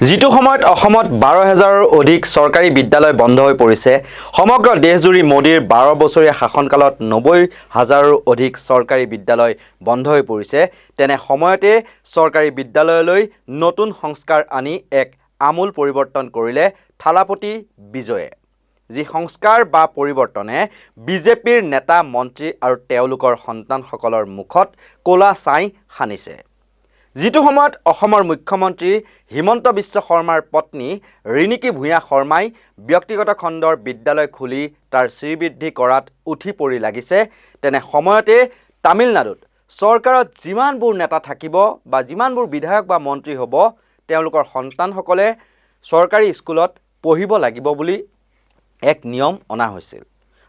যিটো সময়ত অসমত 12,000ৰ অধিক চৰকাৰী বিদ্যালয় বন্ধ হৈ পৰিছে, সমগ্ৰ দেশজুৰি মোদীৰ 12 বছৰীয়া শাসনকালত 90,000ৰো অধিক চৰকাৰী বিদ্যালয় বন্ধ হৈ পৰিছে, তেনে সময়তে চৰকাৰী বিদ্যালয়লৈ নতুন সংস্কাৰ আনি এক আমূল পৰিৱৰ্তন কৰিলে থালাপতি বিজয়ে। যি সংস্কাৰ বা পৰিৱৰ্তনে বিজেপিৰ নেতা মন্ত্ৰী আৰু তেওঁলোকৰ সন্তানসকলৰ মুখত ক'লা ছাই সানিছে। যিটো সময়ত অসমৰ মুখ্যমন্ত্ৰী হিমন্ত বিশ্ব শৰ্মাৰ পত্নী ৰিণিকী ভূঞা শৰ্মাই ব্যক্তিগত খণ্ডৰ বিদ্যালয় খুলি তাৰ শ্ৰীবৃদ্ধি কৰাত উঠি পৰি লাগিছে, তেনে সময়তে তামিলনাডুত চৰকাৰত যিমানবোৰ নেতা থাকিব বা যিমানবোৰ বিধায়ক বা মন্ত্ৰী হ'ব, তেওঁলোকৰ সন্তানসকলে চৰকাৰী স্কুলত পঢ়িব লাগিব বুলি এক নিয়ম অনা হৈছিল।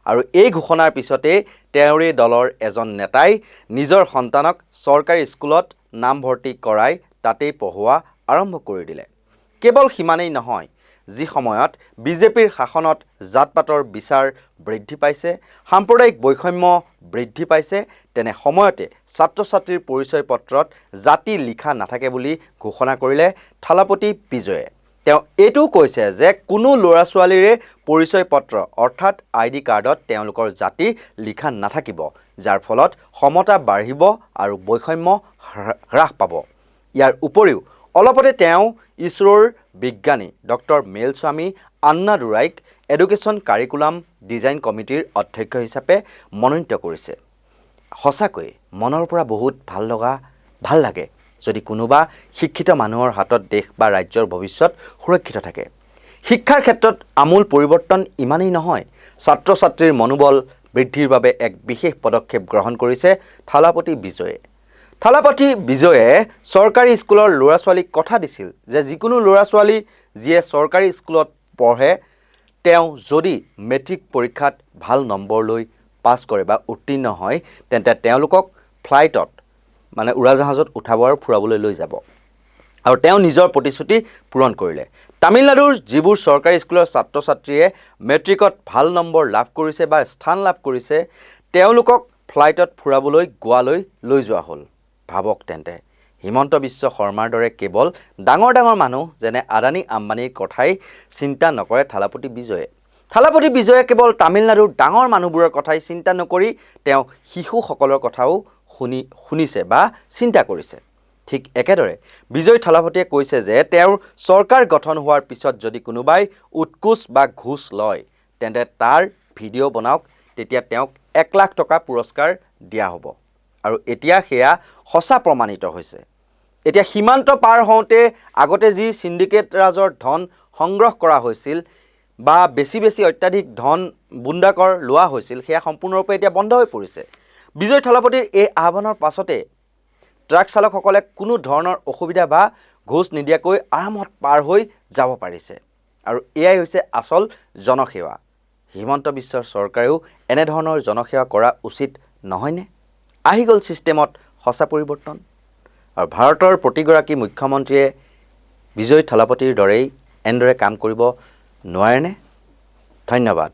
আৰু এই ঘোষণাৰ পিছতে তেওঁৰে দলৰ এজন নেতাই নিজৰ সন্তানক চৰকাৰী স্কুলত নামভৰ্তি কৰাই তাতেই পঢ়োৱা আৰম্ভ কৰি দিলে। কেৱল সিমানেই নহয়, যি সময়ত বিজেপিৰ শাসনত জাত-পাতৰ বিচাৰ বৃদ্ধি পাইছে, সাম্প্ৰদায়িক বৈষম্য বৃদ্ধি পাইছে, তেনে সময়তে ছাত্ৰ-ছাত্ৰীৰ পৰিচয় পত্ৰত জাতি লিখা নাথাকে বুলি ঘোষণা কৰিলে থালাপতি বিজয়ে। তেওঁ এইটোও কৈছে যে কোনো ল'ৰা-ছোৱালীৰে পৰিচয় পত্ৰ অৰ্থাৎ ID কাৰ্ডত তেওঁলোকৰ জাতি লিখা নাথাকিব, যাৰ ফলত সমতা বাঢ়িব আৰু বৈষম্য হ্ৰাস পাব। ইয়াৰ উপৰিও অলপতে তেওঁ ইছৰোৰ বিজ্ঞানী ডক্টৰ মেলস্বামী আন্নাদুৰাইক এডুকেশ্যন কাৰিকুলাম ডিজাইন কমিটিৰ অধ্যক্ষ হিচাপে মনোনীত কৰিছে। সঁচাকৈ মনৰ পৰা বহুত ভাল লাগে যদি কোনোবা শিক্ষিত মানুহৰ হাতত দেশ বা ৰাজ্যৰ ভৱিষ্যত সুৰক্ষিত থাকে। শিক্ষাৰ ক্ষেত্ৰত আমূল পৰিৱৰ্তন ইমানেই নহয়, ছাত্ৰ-ছাত্ৰীৰ মনোবল বৃদ্ধিৰ বাবে এক বিশেষ পদক্ষেপ গ্ৰহণ কৰিছে থালাপতি বিজয়ে। থালাপতি বিজয়ে চৰকাৰী স্কুলৰ ল'ৰা-ছোৱালীক কথা দিছিল যে যিকোনো ল'ৰা-ছোৱালী যিয়ে চৰকাৰী স্কুলত পঢ়ে, তেওঁ যদি মেট্ৰিক পৰীক্ষাত ভাল নম্বৰ লৈ পাছ কৰে বা উত্তীৰ্ণ হয়, তেন্তে তেওঁলোকক ফ্লাইটত উৰাজাহাজত উঠাব আৰু ফুৰাবলৈ লৈ যাব। আৰু তেওঁ নিজৰ প্ৰতিশ্ৰুতি পূৰণ কৰিলে। তামিলনাডুৰ যিবোৰ চৰকাৰী স্কুলৰ ছাত্ৰ-ছাত্ৰীয়ে মেট্ৰিকত ভাল নম্বৰ লাভ কৰিছে বা স্থান লাভ কৰিছে, তেওঁলোকক ফ্লাইটত ফুৰাবলৈ গোৱালৈ লৈ যোৱা হ'ল। ভাবক তেন্তে, হিমন্ত বিশ্ব শৰ্মাৰ দৰে কেৱল ডাঙৰ মানুহ যেনে আদানী আম্বানীৰ কথাই চিন্তা নকৰে থালাপতি বিজয়ে। থালাপতি বিজয়ে কেৱল তামিলনাডুৰ ডাঙৰ মানুহবোৰৰ কথাই চিন্তা নকৰি তেওঁ শিশুসকলৰ কথাও শুনিছে বা চিন্তা কৰিছে। ঠিক একেদৰে বিজয় থালাপতিয়ে কৈছে যে তেওঁৰ চৰকাৰ গঠন হোৱাৰ পিছত যদি কোনোবাই উৎকোচ বা ঘোচ লয়, তেন্তে তাৰ ভিডিঅ' বনাওক, তেতিয়া তেওঁক 1 লাখ টকা পুৰস্কাৰ দিয়া হ'ব। আৰু এতিয়া সেয়া সঁচা প্ৰমাণিত হৈছে। এতিয়া সীমান্ত পাৰ হওঁতে আগতে যি চিণ্ডিকেট ৰাজৰ ধন সংগ্ৰহ কৰা হৈছিল বা বেছি অত্যাধিক ধন বুণ্ডাকৰ লোৱা হৈছিল, সেয়া সম্পূৰ্ণৰূপে এতিয়া বন্ধ হৈ পৰিছে। বিজয় থালাপতিৰ এই আহ্বানৰ পাছতে ট্ৰাক চালকসকলে কোনো ধৰণৰ অসুবিধা বা ঘোচ নিদিয়াকৈ আৰামত পাৰ হৈ যাব পাৰিছে। আৰু এয়াই হৈছে আচল জনসেৱা। হিমন্ত বিশ্বৰ চৰকাৰেও এনেধৰণৰ জনসেৱা কৰা উচিত নহয়নে? আহি গ'ল ছিষ্টেমত সঁচা পৰিৱৰ্তন। আৰু ভাৰতৰ প্ৰতিগৰাকী মুখ্যমন্ত্ৰীয়ে বিজয় থালাপতিৰ দৰেই এনেদৰে কাম কৰিব নোৱাৰেনে? ধন্যবাদ।